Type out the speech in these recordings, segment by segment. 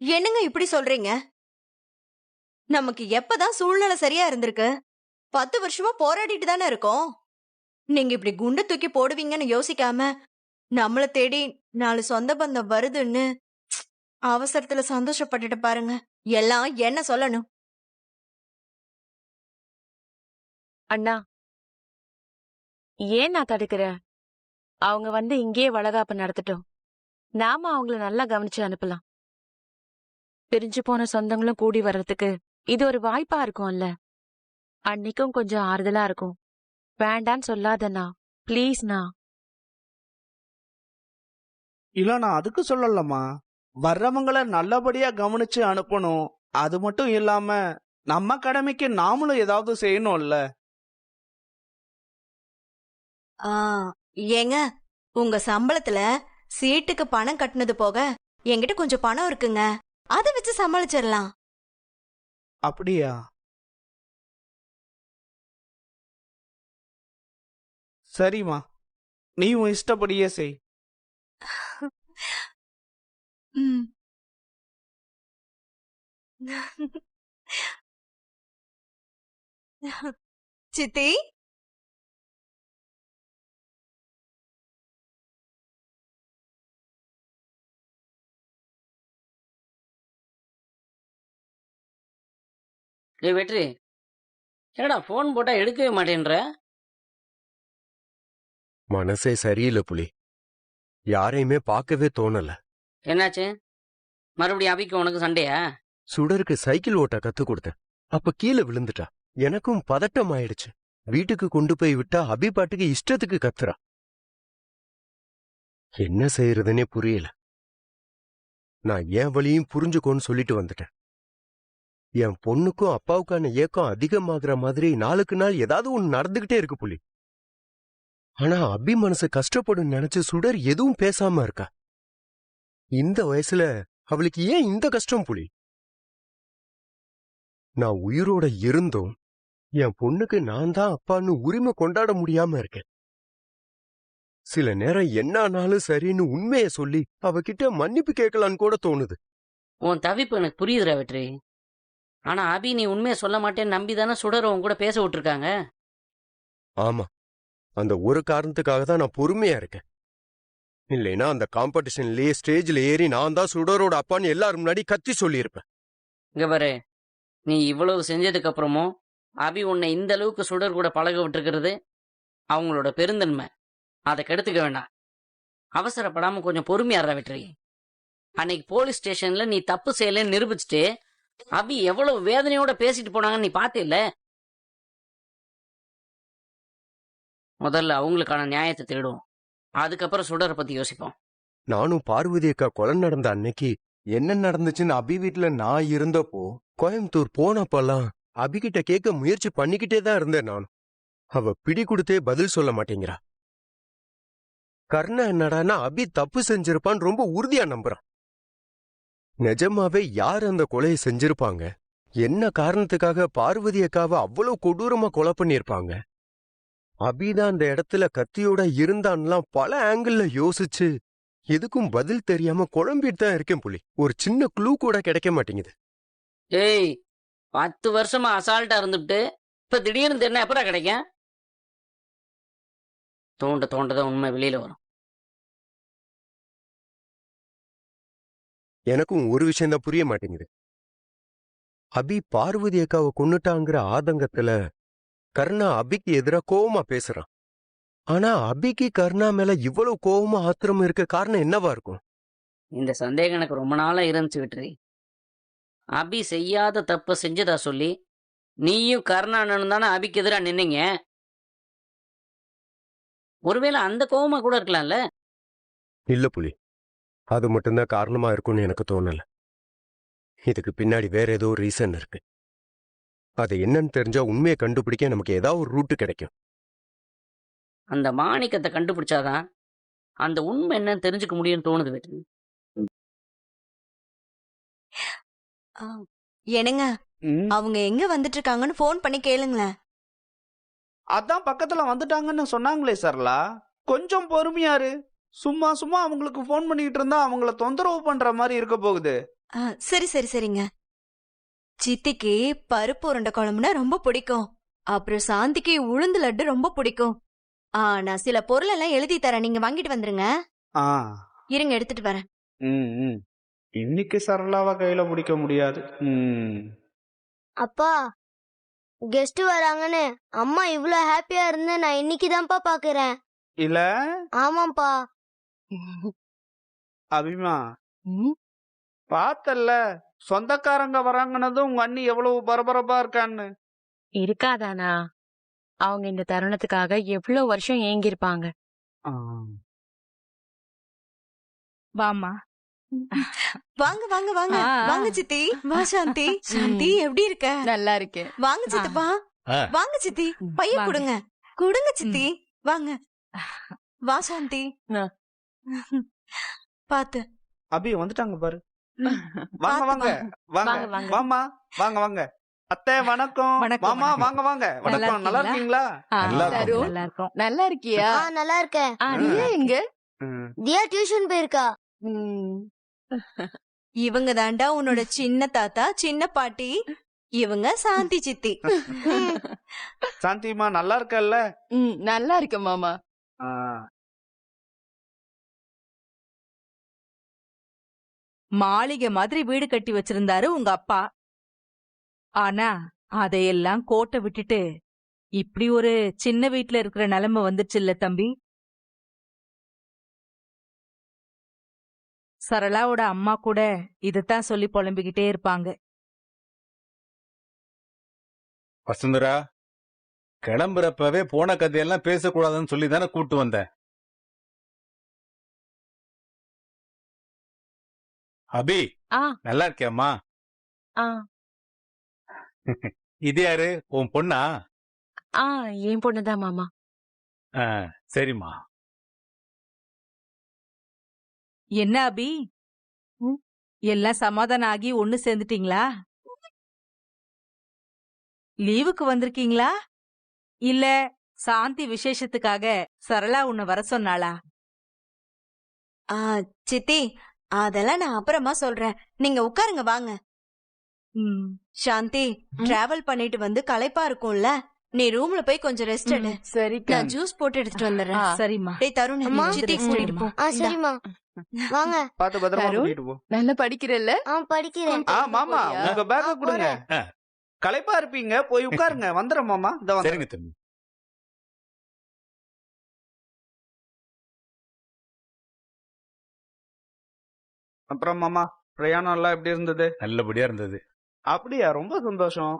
என்னங்க இப்படி சொல்றீங்க? நமக்கு எப்பதான் சூழ்நிலை சரியா இருந்திருக்கு? 10 வருஷமா போராடிட்டு தானே இருக்கோம். நீங்க இப்படி குண்ட தூக்கி போடுவீங்கன்னு யோசிக்காம, நம்மள தேடி 4 சொந்த பந்தம் வருதுன்னு அவசரத்துல சந்தோஷப்பட்டுட்டு பாருங்க. எல்லாம் என்ன சொல்லணும்? அண்ணா, ஏன் நான் தடுக்கிறேன்? அவங்க வந்து இங்கேயே வளகாப்பு நடத்தட்டும். நாம அவங்கள நல்லா கவனிச்சு அனுப்பலாம். பிரிஞ்சு போன சொந்தங்களும் கூடி வர்றதுக்கு இது ஒரு வாய்ப்பா இருக்கும்ல. அன்னைக்கும் கொஞ்சம் ஆறுதலா இருக்கும். வேண்டான்னு சொல்லாதண்ணா, ப்ளீஸ்ண்ணா. இல்ல, நான் அதுக்கு சொல்லலம்மா. வர்றவங்கள நல்லபடியா கவனிச்சு அனுப்பணும். அது மட்டும் இல்லாம நம்ம கடமைக்கு நாமளும் ஏதாவது செய்யணும்ல. ஆ, ஏங்க உங்க சம்பளத்துல சீட்டுக்கு பணம் கட்டுனது போக என்கிட்ட கொஞ்சம் பணம் இருக்குங்க. அத வச்சு சமாளிச்சிடலாம். அப்படியா? சரிம்மா, நீ உன் இஷ்டப்படியே செய். ம். சித்தி, டேய் வெற்றி, என்னடா ஃபோன் போட்டா எடுக்கவே மாட்டேன்ற? மனசே சரியில்லை புலி. யாரையுமே பார்க்கவே தோணல. என்னாச்சு? மறுபடியும் அபிக்கு உனக்கு சண்டையா? சுடருக்கு சைக்கிள் ஓட்ட கத்து கொடுத்தேன். அப்ப கீழே விழுந்துட்டா. எனக்கும் பதட்டம் ஆயிடுச்சு. வீட்டுக்கு கொண்டு போய் விட்டா அபி பாட்டுக்கு இஷ்டத்துக்கு கத்துறா. என்ன செய்யறதுன்னே புரியல. நான் என் வழியும் புரிஞ்சுக்கோன்னு சொல்லிட்டு வந்துட்டேன். என் பொண்ணுக்கும் அப்பாவுக்கான ஏக்கம் அதிகமாகற மாதிரி நாளுக்கு நாள் ஏதாவது ஒண்ணு நடந்துகிட்டே இருக்கு புலி. ஆனா அபி மனசு கஷ்டப்படும் நினைச்சு சுடர் எதுவும் பேசாம இருக்கா. இந்த வயசுல அவளுக்கு ஏன் இந்த கஷ்டம் புலி? நான் உயிரோட இருந்தும் என் பொண்ணுக்கு நான் தான் அப்பான்னு உரிமை கொண்டாட முடியாம இருக்கேன். சில நேரம் என்ன ஆனாலும் சரின்னு உண்மைய சொல்லி அவகிட்ட மன்னிப்பு கேட்கலான்னு கூட தோணுது. உன் தவிப்பு எனக்கு புரியுதுடா வெற்றி. ஆனா அபி நீ உண்மையை சொல்ல மாட்டேன்னு நம்பி தானே சுடர் உன் கூட பேச விட்டுருக்காங்க. ஆமா, அந்த ஒரு காரணத்துக்காக தான் நான் பொறுமையா இருக்கேன். இல்லைன்னா அந்த காம்படிஷன்லயே ஸ்டேஜ்ல ஏறி நான் தான் சுடரோட அப்பான்னு எல்லாரும் முன்னாடி கத்தி சொல்லியிருப்பேன். இங்க பாரு, நீ இவ்வளவு செஞ்சதுக்கு அப்புறமும் அபி உன்னை இந்த அளவுக்கு சுடர் கூட பழக விட்டுருக்கிறது அவங்களோட பெருந்தன்மை. அதை கெடுத்துக்க வேண்டாம். அவசரப்படாம கொஞ்சம் பொறுமையாடுற வெற்றி. அன்னைக்கு போலீஸ் ஸ்டேஷன்ல நீ தப்பு செய்யலன்னு நிரூபிச்சுட்டு அபி எவ்வளவு வேதனையோட பேசிட்டு போனாங்கன்னு நீ பாத்தில்ல. முதல்ல அவங்களுக்கான நியாயத்தை தேடுவோம். அதுக்கப்புறம் சுடரை பத்தி யோசிப்போம். நானும் பார்வதி அக்கா கொலை நடந்த அன்னைக்கு என்ன நடந்துச்சுன்னு அபி வீட்டுல நான் இருந்தப்போ கோயம்புத்தூர் போனப்பெல்லாம் அபிகிட்ட கேட்க முயற்சி பண்ணிக்கிட்டே தான் இருந்தேன். நானும் அவ பிடி கொடுத்தே பதில் சொல்ல மாட்டேங்கிறா. கர்ணா என்னடானா அபி தப்பு செஞ்சிருப்பான்னு ரொம்ப உறுதியா நம்புறான். நிஜமாவே யார் அந்த கொலையை செஞ்சிருப்பாங்க? என்ன காரணத்துக்காக பார்வதி அக்காவை அவ்வளவு கொடூரமா கொலை பண்ணிருப்பாங்க? அபிதான் அந்த இடத்துல கத்தியோட இருந்தான்லாம் பல ஆங்கிள் யோசிச்சு எதுக்கும் பதில் தெரியாம குழம்பிட்டு தான் இருக்கேன் புலி. ஒரு சின்ன க்ளூ கூட கிடைக்க மாட்டேங்குது. ஏய், 10 வருஷமா அசால்ட்டா இருந்துட்டு இப்ப திடீர்னு தெரிஞ்சா எப்படா கிடைக்கும்? தோண்டதான் உண்மை வெளியில வரும். எனக்கும் ஒரு விஷயம் தான் புரிய மாட்டேங்குது. அபி பார்வதி அக்காவை கொன்னுட்டாங்கிற ஆதங்கத்துல கர்ணா அபிக்கு எதிரா கோவமா பேசுறான். ஆனா அபிக்கு கர்ணா மேல இவ்வளவு கோவமா ஆத்திரம் இருக்க காரணம் என்னவா இருக்கும்? இந்த சந்தேகம் எனக்கு ரொம்ப நாளா இருந்துச்சு வெற்றி. அபி செய்யாத தப்ப செஞ்சதா சொல்லி நீயும் கருணானனும் தானே அபிக்கு எதிரா நின்னீங்க. ஒருவேளை அந்த கோவமா கூட இருக்கலாம்ல. இல்ல புலி, அது மட்டும்தான் காரணமா இருக்கும்னு எனக்கு தோணல. இதுக்கு பின்னாடி வேற ஏதோ ரீசன் இருக்கு. அது என்னன்னு தெரிஞ்சா உண்மையை கண்டுபிடிக்க நமக்கு ஏதாவது ஒரு ரூட்டு கிடைக்கும். அந்த மாணிக்கத்தை கண்டுபிடிச்சாதான் அந்த உண்மை என்னன்னு தெரிஞ்சுக்க முடியும்னு தோணுது வெற்றி. ஆ, என்னங்க அவங்க எங்க வந்துட்டு இருக்காங்கன்னு போன் பண்ணி கேளுங்களேன். அதான் பக்கத்துல வந்துட்டாங்கன்னு சொன்னாங்களே சரளா. கொஞ்சம் பொறுமையாரு. சும்மா சும்மா அவங்களுக்கு போன் பண்ணிக்கிட்டு இருந்தா அவங்கள தொந்தரவு பண்ற மாதிரி இருக்க போகுது. சரி சரி சரிங்க. சித்திக்கு பருப்பு உருண்டை குழம்புனா ரொம்ப பிடிக்கும். அப்புறம் சாந்திக்கு உளுந்து லட்டு ரொம்ப பிடிக்கும். நான் சில பொருள் எல்லாம் எழுதி தரேன், நீங்க வாங்கிட்டு வந்துருங்க. ஆ. இருங்க எடுத்துட்டு வரேன். ம். இன்னைக்கு சரளாவா கையில பிடிக்க முடியாது. அப்பா, கெஸ்ட் வராங்கன்னு அம்மா இவ்ளோ ஹாப்பியா இருந்து நான் இன்னைக்கு தான்ப்பா பாக்குறேன். இல்ல ஆமாப்பா. அபிமா, ம், பார்த்தல்ல சொந்தக்காரங்க வராங்கன்னதும் உங்க அண்ணி எவ்வளவு பரபரப்பா இருக்கான்னு. இருக்காதானா? அவங்க இந்த தருணத்துக்காக எவ்வளவு வருஷம் ஏங்கியிருப்பாங்க. ஆ. வாமா. வாங்க வாங்க வாங்க ஆ, ஆ. வாங்க சித்தி. வா சாந்தி. சாந்தி எப்படி இருக்க? நல்லா இருக்கேன். வாங்க சித்தப்பா. ஆ. வாங்க சித்தி. பைய வாங்க. கொடுங்க. கொடுங்க சித்தி. வாங்க. வா சாந்தி. ஆ. பாத்து. அபி வந்துட்டாங்க பாரு. வாங்க பாத்து வாங்க வாங்க வாங்க, வாங்க. வாமா வாங்க வாங்க. அத்தை வணக்கம். வணக்கம், மாமா வணக்கம். வாங்க வாங்க. வணக்கம். நல்லா இருக்கீங்களா? நல்லா இருக்கோம். தருண், நல்லா இருக்கோம். நல்லா இருக்கியா? நல்லா இருக்கேன். தியா எங்க? ம். தியா டியூஷன் போயிருக்கா. இவங்க தாண்டா உன்னோட சின்ன தாத்தா சின்ன பாட்டி. இவங்க சாந்தி சித்தி. சாந்திமா நல்லா இருக்கல்ல? நல்லா இருக்க மாமா. ஆ. மாளிகை மாதிரி வீடு கட்டி வச்சிருந்தாரு உங்க அப்பா. ஆனா அதையெல்லாம் கோட்டை விட்டுட்டு இப்படி ஒரு சின்ன வீட்ல இருக்கிற நிலைமை வந்துச்சு இல்ல தம்பி. சரளாவோட அம்மா கூட இதத்தான் சொல்லி புலம்பிக்கிட்டே இருப்பாங்க. வசுந்தரா, கிளம்புறப்பவே போன கதையெல்லாம் பேசக்கூடாதுன்னு சொல்லி தானே கூட்டு வந்தேன். அபி, ஆ, நல்லா இருக்கியாம்மா? ஆ, இது யாரு, உன் பொண்ணா? ஆ, என் பொண்ணுதான் மாமா. ஆ, சரிம்மா. என்ன அபி, ம்? எல்லாம் சமாதானம் ஆகி ஒண்ணு சேர்ந்துட்டீங்களா? லீவுக்கு வந்திருக்கீங்களா? இல்ல சாந்தி விசேஷத்துக்காக சரளா உன்னை வர சொன்னாளா? சித்தி, அதெல்லாம் நான் அப்புறமா சொல்றேன். நீங்க உட்காருங்க வாங்க. ம், சாந்தி, டிராவல் பண்ணிட்டு வந்து களைப்பா இருக்கும்ல, நீ ரூம்ல போய் கொஞ்சம் ரெஸ்ட் எடு. சரிக்கா. நான் ஜூஸ் போட்டு எடுத்துட்டு வந்துடுறேன். சரிம்மா. டேய் தருண், அம்மா, சித்தி rest கூட்டிட்டு போ. எடும்மா. சரிம்மா. வாங்க. பாத்து பத்திரமா தருண். கூட்டிட்டு போ. நல்லா படிக்கிறல்ல? படிக்கிறேன். மாமா போறியா? உங்க பேக்க கொடுங்க. ஆ. களைப்பா இருப்பீங்க, போய் உட்காருங்க. வந்துடுறேன் மாமா. இந்த வந்து சரிங்க தம்பி. அப்புறம் மாமா, பிரயாணம் எல்லாம் எப்படி இருந்தது? நல்லபடியா இருந்தது. அப்படியா? ரொம்ப சந்தோஷம்.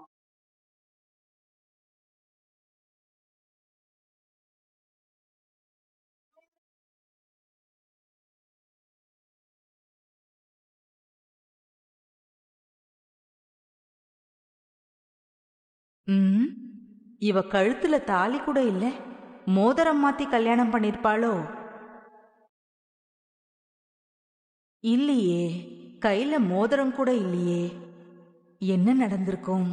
ம், இவ கழுத்துல தாலி கூட இல்ல. மோதிரம் மாத்தி கல்யாணம் பண்ணிருப்பாளோ? இல்லையே, கையில மோதிரம் கூட இல்லையே. என்ன நடந்திருக்கும்?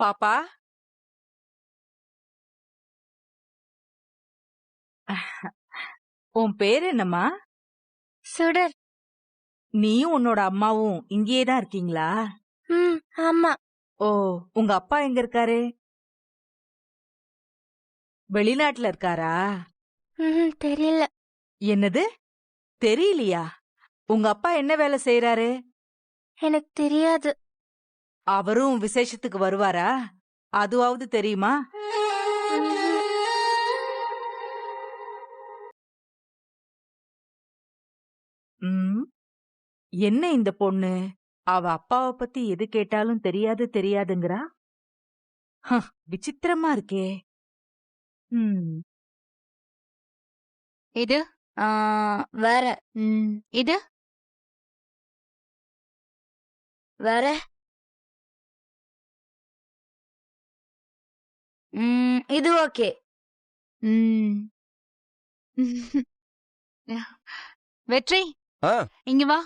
பாப்பா, உன் பேர் என்னம்மா? சுடர். நீயும் உன்னோட அம்மாவும் இங்கேயே தான் இருக்கீங்களா? ஆமா. ஓ, உங்க அப்பா எங்க இருக்காரு? வெளிநாட்டுல இருக்காரா? தெரியல. என்னது, தெரியலையா? உங்க அப்பா என்ன வேலை செய்யறாரு? எனக்கு தெரியாது. அவரும் விசேஷத்துக்கு வருவாரா? அதுவாவது தெரியுமா? ம், என்ன இந்த பொண்ணு, அவ அப்பாவை பத்தி எது கேட்டாலும் தெரியாது தெரியாதுங்கிறா. விசித்திரமா இருக்கே. ம். இது ஆ, வேற இது வேற இது ஓகே. ம். வெற்றி ஆ இங்க வா.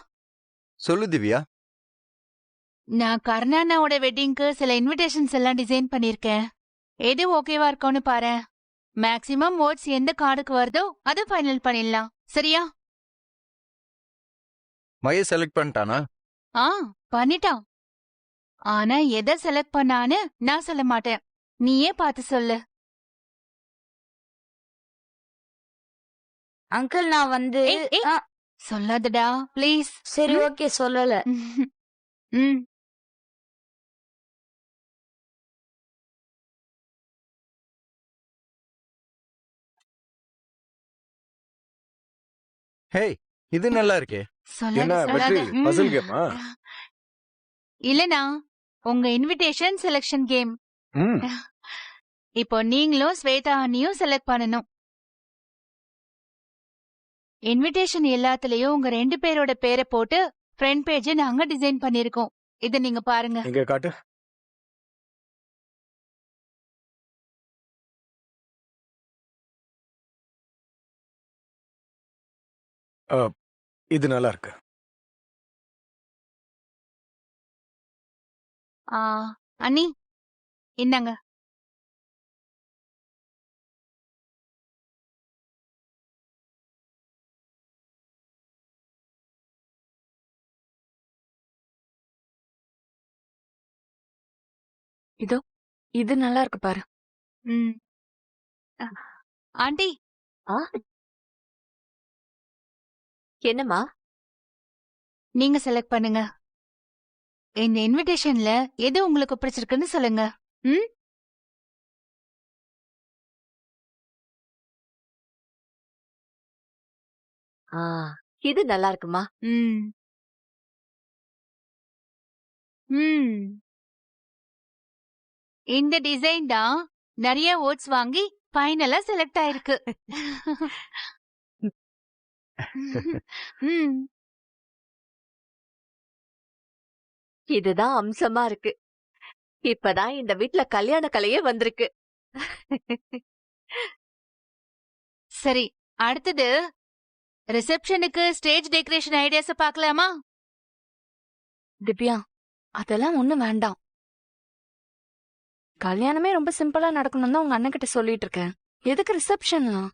சொல்லு திவ்யா. நான் கர்ணானாவோட வெட்டிங்க்கு சில இன்விடேஷன்ஸ் எல்லாம் டிசைன் பண்ணிருக்கேன். எது ஓகேவா இருக்கும்னு பாரு. மேக்ஸிமம் ஓட்ஸ் எந்த கார்டுக்கு வருதோ அதை ஃபைனல் பண்ணிடலாம். சரியா? மைய செலக்ட் பண்ணிட்டானா? ஆ, பண்ணிட்டான். ஆனா எதை செலக்ட் பண்ணான்னு நான் சொல்ல மாட்டேன். நீயே பார்த்து சொல்லு. அங்கிள் நான் வந்து ஏய், ஏய். ஆ, சொல்லாதடா ப்ளீஸ். சரி ஓகே சொல்லல. ம். ஹேய், இது நல்லா இருக்கே. சொல்லாத, என்ன சொல்லாத. வெற்றி, ம். puzzle game ஆ? இல்லனா உங்க இன்விடேஷன் செலக்ஷன் கேம். ம். இப்போ நீங்களும் ஸ்வேதா அண்ணியும் செலக்ட் பண்ணணும். இன்விடேஷன் எல்லாத்துலயும் உங்க 2 பேரோட பேரை போட்டு ஃப்ரண்ட் பேஜ் நாங்க டிசைன் பண்ணிருக்கோம். இத நீங்க பாருங்க. இங்க காட்டு. இது நல்லா இருக்கு. ஆ, அண்ணி இந்தாங்க. இதோ இது நல்லா இருக்கு பாரு. ம். அ, ஆண்டி என்னம்மா? நீங்க செலக்ட் பண்ணுங்க. இந்த இன்விடேஷன்ல எது உங்களுக்கு பிடிச்சிருக்குன்னு சொல்லுங்க. ம். ஆ, இது நல்லா இருக்குமா? ம். ம். இந்த டிசைன் தான் நிறைய ஓட்ஸ் வாங்கி ஃபைனலா செலக்ட் ஆயிருக்கு. ம். இதுதான் அம்சமா இருக்கு. இப்பதான் இந்த வீட்ல கல்யாண கலையே வந்திருக்கு. சரி, அடுத்தது ரிசப்ஷனுக்கு ஸ்டேஜ் டெக்கரேஷன் ஐடியாஸ பார்க்கலாமா? திவ்யா, அதெல்லாம் ஒண்ணும் வேண்டாம். கல்யாணமே ரொம்ப சிம்பிளா நடக்கணும் தான் உங்க அண்ணன் கிட்ட சொல்லிட்டு இருக்கேன். எதுக்கு ரிசப்ஷன்லாம்?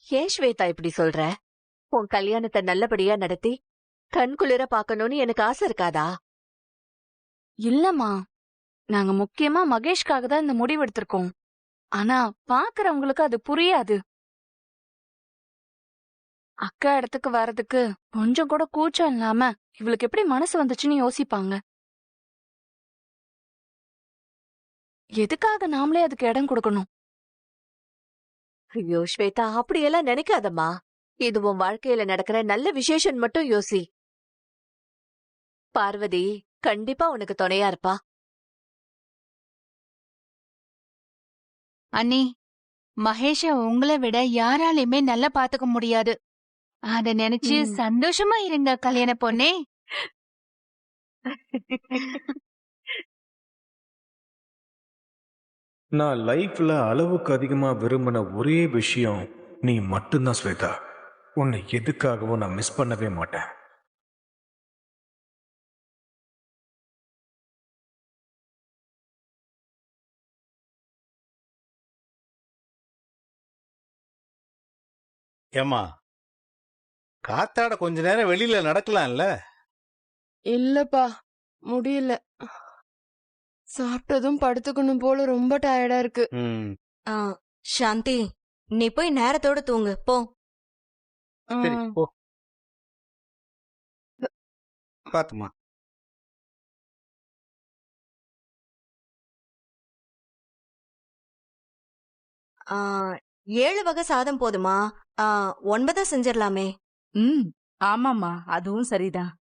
ஏன் ஸ்வேதா இப்படி சொல்ற? உன் கல்யாணத்தை நல்லபடியா நடத்தி கண் குளிர பாக்கணும்னு எனக்கு ஆசை இருக்காதா? இல்லம்மா, நாங்க முக்கியமா மகேஷ்காக தான் இந்த முடிவு எடுத்திருக்கோம். ஆனா பாக்குறவங்களுக்கு அது புரியாது. அக்கா இடத்துக்கு வர்றதுக்கு கொஞ்சம் கூட கூச்சம் இல்லாம இவளுக்கு எப்படி மனசு வந்துச்சுன்னு யோசிப்பாங்க. எதுக்காக நாமளே அதுக்கு இடம் கொடுக்கணும்? ஐயோ ஸ்வேதா, அப்படியெல்லாம் நினைக்காதம்மா. இது உன் வாழ்க்கையில நடக்கிற நல்ல விசேஷம் மட்டும் யோசி. பார்வதி கண்டிப்பா உனக்கு துணையா இருப்பா. அண்ணி, மகேஷ உங்களை விட யாராலையுமே நல்லா பாத்துக்க முடியாது. அத நினைச்சு சந்தோஷமா இருங்க கல்யாண பொண்ணே. நான் லைஃப்ல அளவுக்கு அதிகமா விரும்பின ஒரே விஷயம் நீ மட்டும்தான் ஸ்வேதா. உன்னை எதுக்காகவும் நான் மிஸ் பண்ணவே மாட்டேன். ஏம்மா, காத்தாட கொஞ்ச நேரம் வெளியில நடக்கலாம்ல? இல்லப்பா, முடியல. சாப்பிட்டதும் படுத்துக்கணும் போல ரொம்ப டயர்டா இருக்கு. ம், ஆ, சாந்தி, நீ போய் நேரத்தோட தூங்கு போ. சரி ம். போ. பாத்துமா. ஆ, 7 வகை சாதம் போதுமா? 9 செஞ்சிடலாமே. ம். ஆமாம்மா, அதுவும் சரிதான்.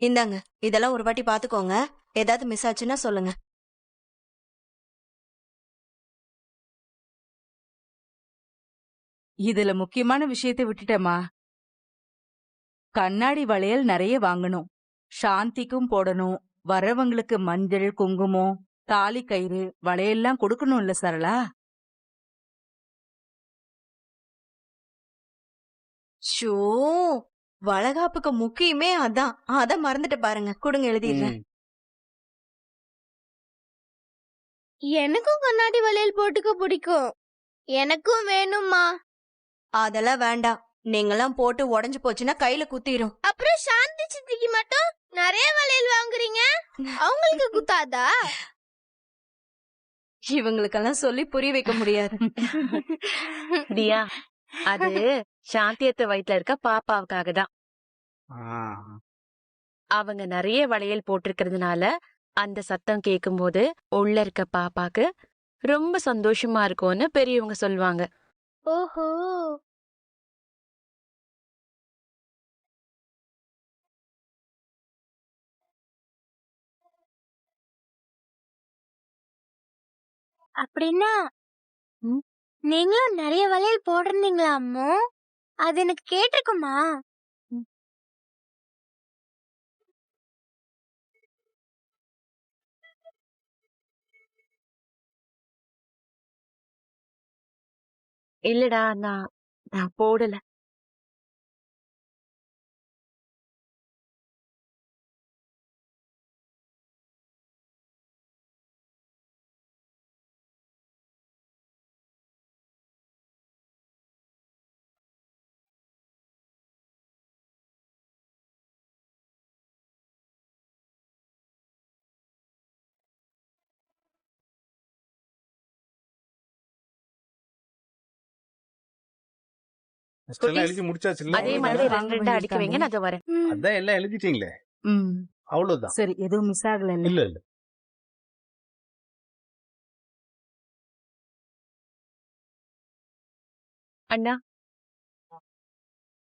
இந்தாங்க, இதெல்லாம் ஒரு வாட்டி பாத்துக்கோங்க. ஏதாவது மிஸ் ஆச்சுன்னா சொல்லுங்க. இதுல முக்கியமான விஷயத்தை விட்டுட்டேம்மா. கண்ணாடி வளையல் நிறைய வாங்கணும். சாந்திக்கும் போடணும். வரவங்களுக்கு மஞ்சள், குங்குமம், தாலி கயிறு, வளையல்லாம் கொடுக்கணும் இல்ல சரளா? ஷோ, வளகாப்புக்கு முக்கியமே அதான். அத மறந்துட்டு பாருங்க. கொடுங்க, எழுதிடுறேன். எனக்கும் கண்ணாடி வளையல் போட்டுக்க பிடிக்கும். எனக்கும் வேணும்மா. அதெல்லாம் வேண்டாம். நீங்கெல்லாம் போட்டு உடைஞ்சு போச்சுன்னா கையில குத்திரும். அப்புறம் சாந்தி சித்திக்கு மட்டும் நிறைய வளையல் வாங்குறீங்க, அவங்களுக்கு குத்தாதா? இவங்களுக்கெல்லாம் சொல்லி புரிய வைக்க முடியாது. தியா, அது சாந்தியத்து வயித்துல இருக்க பாப்பாவுக்காக தான். அவங்க நிறைய வளையல் போட்டிருக்கிறதுனால அந்த சத்தம் கேக்கும்போது உள்ள இருக்க பாப்பாக்கு ரொம்ப சந்தோஷமா இருக்கும்னு பெரியவங்க சொல்லுவாங்க. ஓஹோ. அப்படின்னா நீங்களும் நிறைய வளையல் போட்டிருந்தீங்களா அம்மு? அது எனக்கு கேட்டிருக்குமா? இல்லடா, நான் போடல. Next எல்லாம் எழுதி முடிச்சாச்சுல்ல? அதே மாதிரி 2 அடிக்க வைங்க, நான் அதை வரேன். அதான் எல்லாம் எழுதிட்டீங்களே, ம், அவ்வளவுதான். சரி, எதுவும் மிஸ் ஆகல? இல்ல இல்ல. அண்ணா,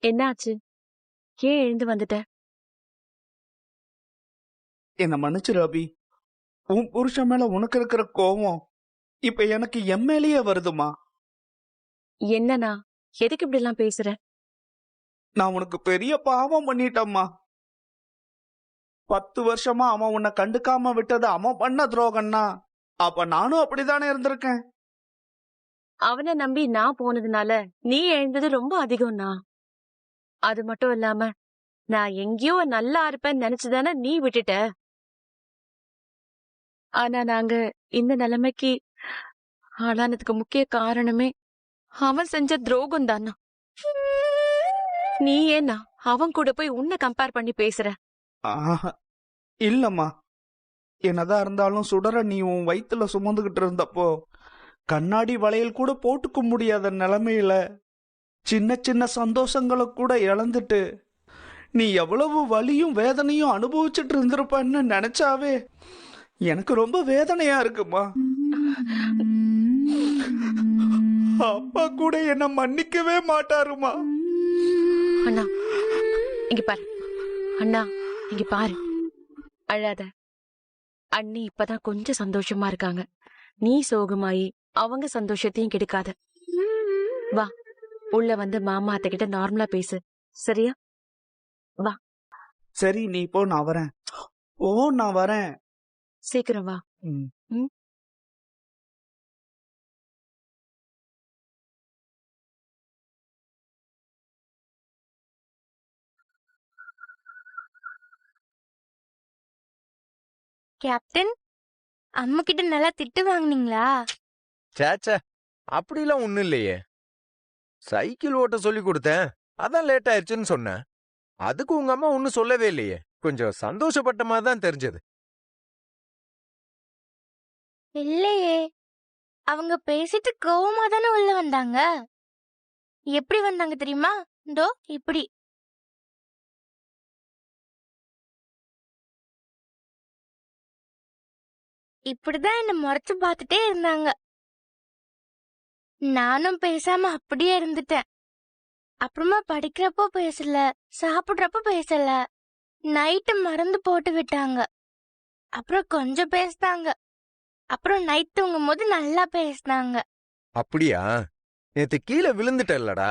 என்னாச்சு? ஏன் எழுந்து வந்துட்ட? என்ன மன்னிச்சிரு அபி. உன் புருஷன் மேல உனக்கு இருக்கிற கோவம் இப்ப எனக்கு என் மேலேயே வருதுமா. என்னண்ணா, எதுக்கு இப்படி எல்லாம் பேசுற? நான் உனக்கு பெரிய பாவம் பண்ணிட்டம்மா. 10 வருஷமா அவன் உன்னை கண்டுக்காம விட்டது அவன் பண்ண துரோகம்னா அப்ப நானும் அப்படித்தானே இருந்திருக்கேன். அவனை நம்பி நான் போனதுனால நீ எழுந்தது ரொம்ப அதிகம்னா. அது மட்டும் இல்லாம நான் எங்கேயோ நல்லா இருப்பேன்னு நினைச்சுதானே நீ விட்டுட்ட. ஆனா நாங்க இந்த நிலைமைக்கு ஆளானதுக்கு முக்கிய காரணமே அவன் செஞ்ச துரோகம் தானா. நீ ஏன்னா அவன் கூட போய் உன்னை கம்பேர் பண்ணி பேசுற? ஆஹா, இல்லம்மா. என்னதான் இருந்தாலும் சுடர நீ உன் வயித்துல சுமந்துகிட்டு இருந்தப்போ கண்ணாடி வளையல் கூட போட்டுக்க முடியாத நிலைமையில சின்ன சின்ன சந்தோஷங்களை கூட இழந்துட்டு நீ எவ்வளவு வலியும் வேதனையும் அனுபவிச்சுட்டு இருந்திருப்பன்னு நினைச்சாவே எனக்கு ரொம்ப வேதனையா இருக்குமா. அப்பா கூட என்ன மன்னிக்கவே மாட்டாருமா. அண்ணா இங்க பாரு, அண்ணா இங்க பாரு, அழாத. அண்ணி இப்பதான் கொஞ்சம் சந்தோஷமா இருக்காங்க. நீ சோகமாயி அவங்க சந்தோஷத்தையும் கெடுக்காத. வா, உள்ள வந்து மாமா அத்தை கிட்ட நார்மலா பேசு, சரியா? வா. சரி, நீ போ, நான் வரேன். ஓ, நான் வரேன். சீக்கிரம் வா. கேப்டன், அம்மா கிட்ட நல்லா திட்டு வாங்குனீங்களா? சேச்சே, அப்படிலாம் ஒண்ணும் இல்லையே. சைக்கிள் ஓட்ட சொல்லி கொடுத்தேன், அதான் லேட் ஆயிடுச்சுன்னு சொன்னேன். அதுக்கு உங்க அம்மா ஒன்னும் சொல்லவே இல்லையே. கொஞ்சம் சந்தோஷப்பட்ட மாதிரி தான் தெரிஞ்சது. இல்லையே, அவங்க பேசிட்டு கோவமா தானே உள்ள வந்தாங்க. எப்படி வந்தாங்க தெரியுமா? இதோ இப்படி. இப்படிதான் என்ன முறைச்சு பார்த்துட்டே இருந்தாங்க. நானும் பேசாம அப்படியே இருந்துட்டேன். அப்புறமா படிக்கிறப்போ பேசல, சாப்பிடுறப்போ பேசல, நைட்டு மறந்து போட்டு விட்டாங்க. அப்புறம் கொஞ்சம் பேசினாங்க. அப்புறம் நைட் தூங்கும் போது நல்லா பேசினாங்க. அப்படியா? நேத்து கீழே விழுந்துட்டல்லடா.